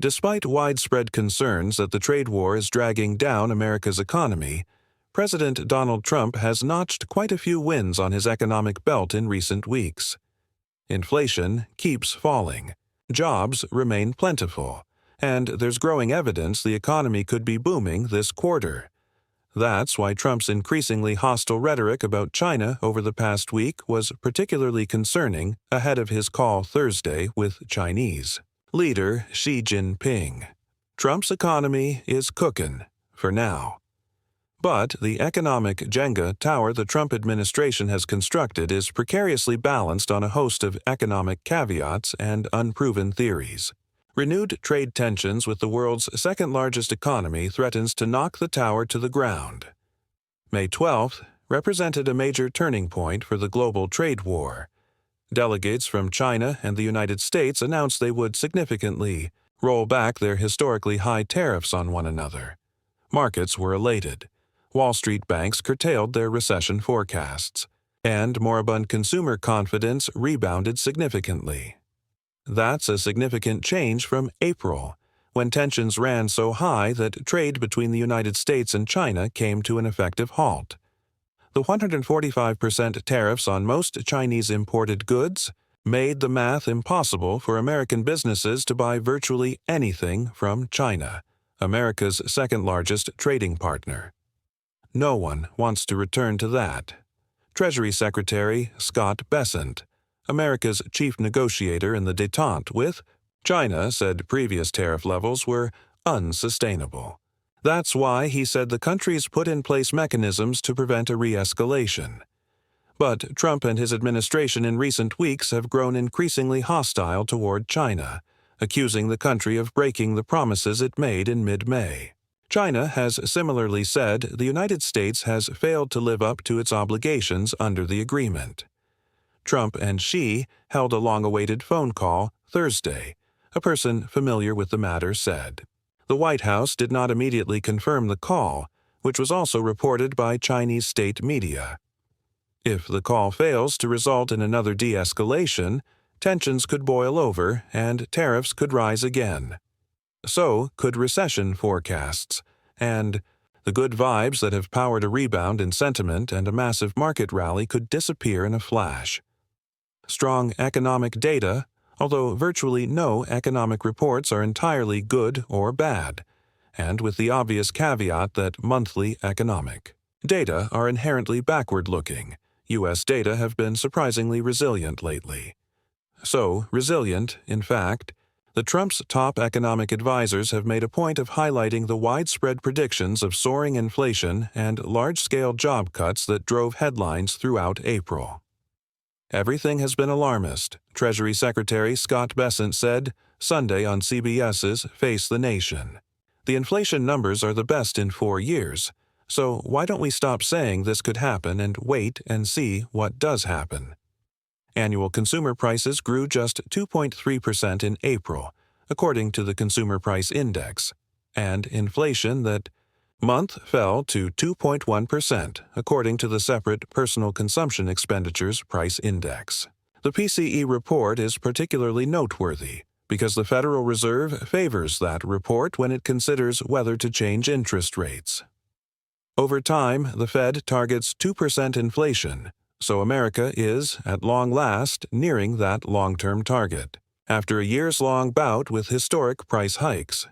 Despite widespread concerns that the trade war is dragging down America's economy, President Donald Trump has notched quite a few wins on his economic belt in recent weeks. Inflation keeps falling, jobs remain plentiful, and there's growing evidence the economy could be booming this quarter. That's why Trump's increasingly hostile rhetoric about China over the past week was particularly concerning ahead of his call Thursday with Chinese leader Xi Jinping. Trump's economy is cookin', for now. But the economic Jenga tower the Trump administration has constructed is precariously balanced on a host of economic caveats and unproven theories. Renewed trade tensions with the world's second-largest economy threatens to knock the tower to the ground. May 12th represented a major turning point for the global trade war. Delegates from China and the United States announced they would significantly roll back their historically high tariffs on one another. Markets were elated. Wall Street banks curtailed their recession forecasts, and moribund consumer confidence rebounded significantly. That's a significant change from April, when tensions ran so high that trade between the United States and China came to an effective halt. The 145% tariffs on most Chinese imported goods made the math impossible for American businesses to buy virtually anything from China, America's second-largest trading partner. No one wants to return to that. Treasury Secretary Scott Bessent, America's chief negotiator in the détente with China, said previous tariff levels were unsustainable. That's why he said the countries put in place mechanisms to prevent a re-escalation. But Trump and his administration in recent weeks have grown increasingly hostile toward China, accusing the country of breaking the promises it made in mid-May. China has similarly said the United States has failed to live up to its obligations under the agreement. Trump and Xi held a long-awaited phone call Thursday, a person familiar with the matter said. The White House did not immediately confirm the call, which was also reported by Chinese state media. If the call fails to result in another de-escalation, tensions could boil over and tariffs could rise again. So could recession forecasts, and the good vibes that have powered a rebound in sentiment and a massive market rally could disappear in a flash. Strong economic data, although virtually no economic reports are entirely good or bad, and with the obvious caveat that monthly economic data are inherently backward-looking, U.S. data have been surprisingly resilient lately. So resilient, in fact, that Trump's top economic advisors have made a point of highlighting the widespread predictions of soaring inflation and large-scale job cuts that drove headlines throughout April. Everything has been alarmist, Treasury Secretary Scott Bessent said Sunday on CBS's Face the Nation. The inflation numbers are the best in 4 years, so why don't we stop saying this could happen and wait and see what does happen? Annual consumer prices grew just 2.3% in April, according to the Consumer Price Index, and inflation that month fell to 2.1%, according to the separate Personal Consumption Expenditures Price Index. The PCE report is particularly noteworthy because the Federal Reserve favors that report when it considers whether to change interest rates. Over time, the Fed targets 2% inflation, so America is, at long last, nearing that long-term target, after a years-long bout with historic price hikes.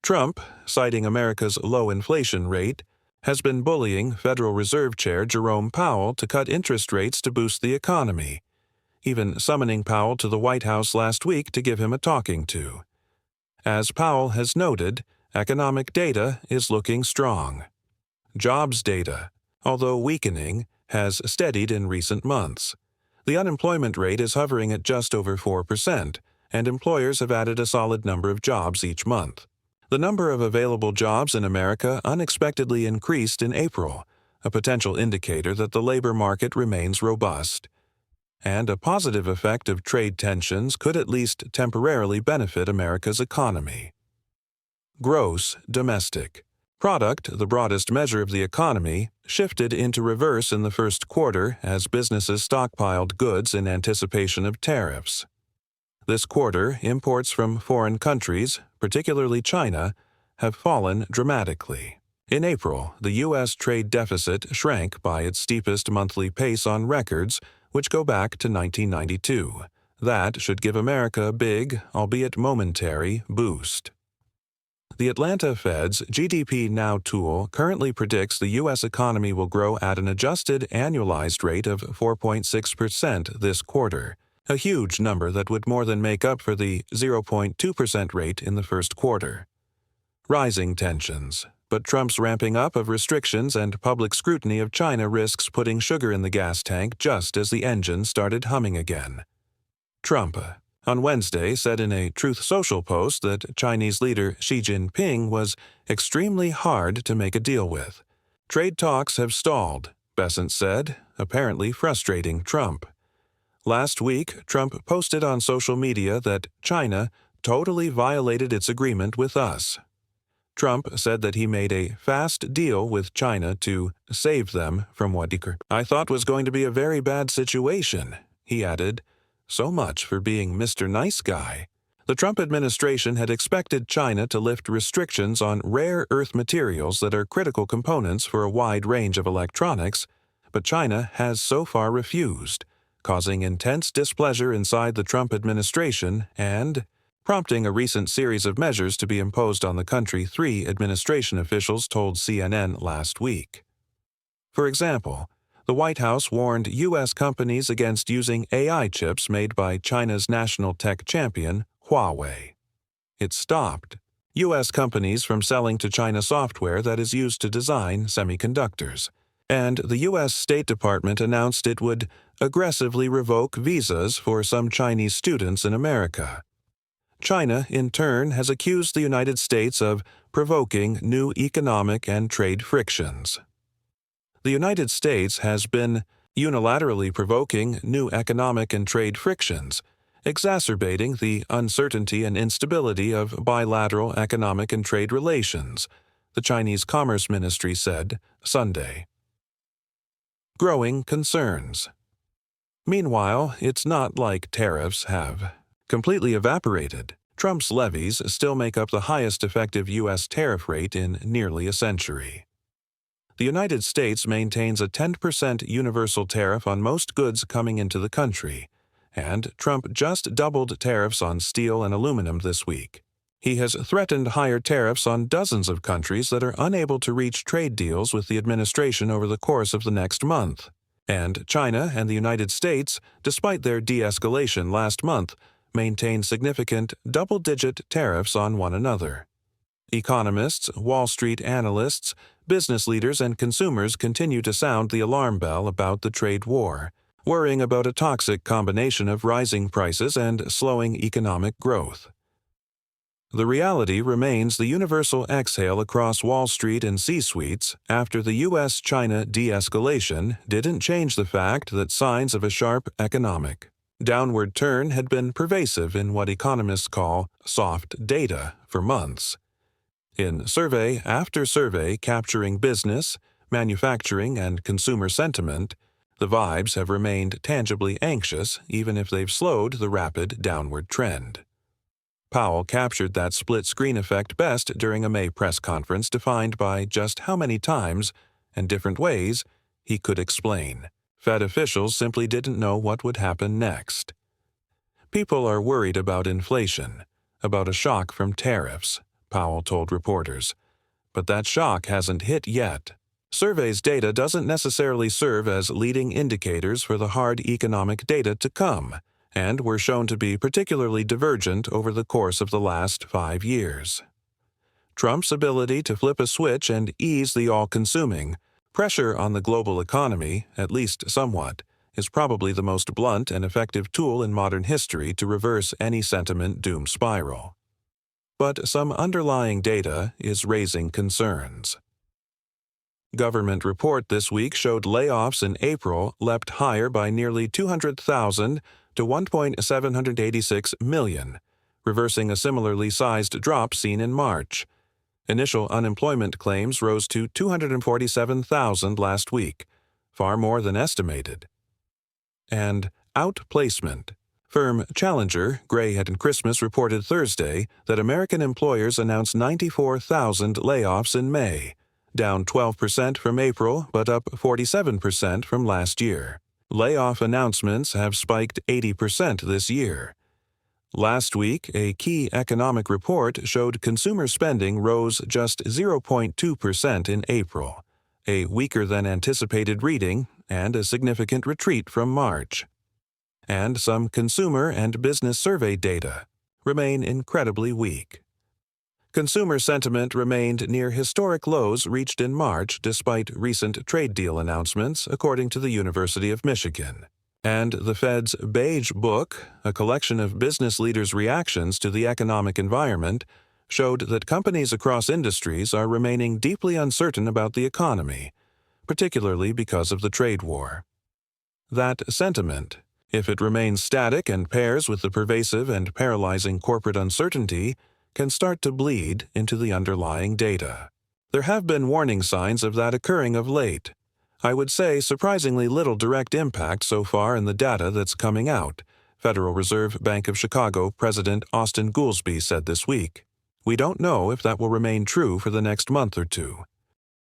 Trump, citing America's low inflation rate, has been bullying Federal Reserve Chair Jerome Powell to cut interest rates to boost the economy, even summoning Powell to the White House last week to give him a talking to. As Powell has noted, economic data is looking strong. Jobs data, although weakening, has steadied in recent months. The unemployment rate is hovering at just over 4%, and employers have added a solid number of jobs each month. The number of available jobs in America unexpectedly increased in April, a potential indicator that the labor market remains robust. And a positive effect of trade tensions could at least temporarily benefit America's economy. Gross domestic product, the broadest measure of the economy, shifted into reverse in the first quarter as businesses stockpiled goods in anticipation of tariffs. This quarter, imports from foreign countries, particularly China, have fallen dramatically. In April, the U.S. trade deficit shrank by its steepest monthly pace on records, which go back to 1992. That should give America a big, albeit momentary, boost. The Atlanta Fed's GDP Now tool currently predicts the U.S. economy will grow at an adjusted annualized rate of 4.6% this quarter, a huge number that would more than make up for the 0.2% rate in the first quarter. Rising tensions, but Trump's ramping up of restrictions and public scrutiny of China risks putting sugar in the gas tank just as the engine started humming again. Trump, on Wednesday, said in a Truth Social post that Chinese leader Xi Jinping was extremely hard to make a deal with. Trade talks have stalled, Bessent said, apparently frustrating Trump. Last week, Trump posted on social media that China totally violated its agreement with us. Trump said that he made a fast deal with China to save them from what I thought was going to be a very bad situation, he added. So much for being Mr. Nice Guy. The Trump administration had expected China to lift restrictions on rare earth materials that are critical components for a wide range of electronics, but China has so far refused, causing intense displeasure inside the Trump administration and prompting a recent series of measures to be imposed on the country, 3 administration officials told CNN last week. For example, the White House warned U.S. companies against using AI chips made by China's national tech champion, Huawei. It stopped U.S. companies from selling to China software that is used to design semiconductors. And the U.S. State Department announced it would aggressively revoke visas for some Chinese students in America. China, in turn, has accused the United States of provoking new economic and trade frictions. The United States has been unilaterally provoking new economic and trade frictions, exacerbating the uncertainty and instability of bilateral economic and trade relations, the Chinese Commerce Ministry said Sunday. Growing concerns. Meanwhile, it's not like tariffs have completely evaporated. Trump's levies still make up the highest effective U.S. tariff rate in nearly a century. The United States maintains a 10% universal tariff on most goods coming into the country, and Trump just doubled tariffs on steel and aluminum this week. He has threatened higher tariffs on dozens of countries that are unable to reach trade deals with the administration over the course of the next month. And China and the United States, despite their de-escalation last month, maintain significant double-digit tariffs on one another. Economists, Wall Street analysts, business leaders, and consumers continue to sound the alarm bell about the trade war, worrying about a toxic combination of rising prices and slowing economic growth. The reality remains the universal exhale across Wall Street and C-suites after the U.S.-China de-escalation didn't change the fact that signs of a sharp economic downward turn had been pervasive in what economists call soft data for months. In survey after survey capturing business, manufacturing, and consumer sentiment, the vibes have remained tangibly anxious even if they've slowed the rapid downward trend. Powell captured that split-screen effect best during a May press conference defined by just how many times and different ways he could explain. Fed officials simply didn't know what would happen next. People are worried about inflation, about a shock from tariffs, Powell told reporters. But that shock hasn't hit yet. Surveys data doesn't necessarily serve as leading indicators for the hard economic data to come, and were shown to be particularly divergent over the course of the last 5 years. Trump's ability to flip a switch and ease the all-consuming pressure on the global economy, at least somewhat, is probably the most blunt and effective tool in modern history to reverse any sentiment doom spiral. But some underlying data is raising concerns. Government report this week showed layoffs in April leapt higher by nearly 200,000 to 1.786 million, reversing a similarly sized drop seen in March. Initial unemployment claims rose to 247,000 last week, far more than estimated. And outplacement. Firm Challenger, Gray and Christmas reported Thursday that American employers announced 94,000 layoffs in May, down 12% from April but up 47% from last year. Layoff announcements have spiked 80% this year. Last week, a key economic report showed consumer spending rose just 0.2% in April, a weaker than anticipated reading and a significant retreat from March. And some consumer and business survey data remain incredibly weak. Consumer sentiment remained near historic lows reached in March despite recent trade deal announcements, according to the University of Michigan. And the Fed's Beige Book, a collection of business leaders' reactions to the economic environment, showed that companies across industries are remaining deeply uncertain about the economy, particularly because of the trade war. That sentiment, if it remains static and pairs with the pervasive and paralyzing corporate uncertainty, can start to bleed into the underlying data. There have been warning signs of that occurring of late. I would say surprisingly little direct impact so far in the data that's coming out, Federal Reserve Bank of Chicago President Austin Goolsbee said this week. We don't know if that will remain true for the next month or two.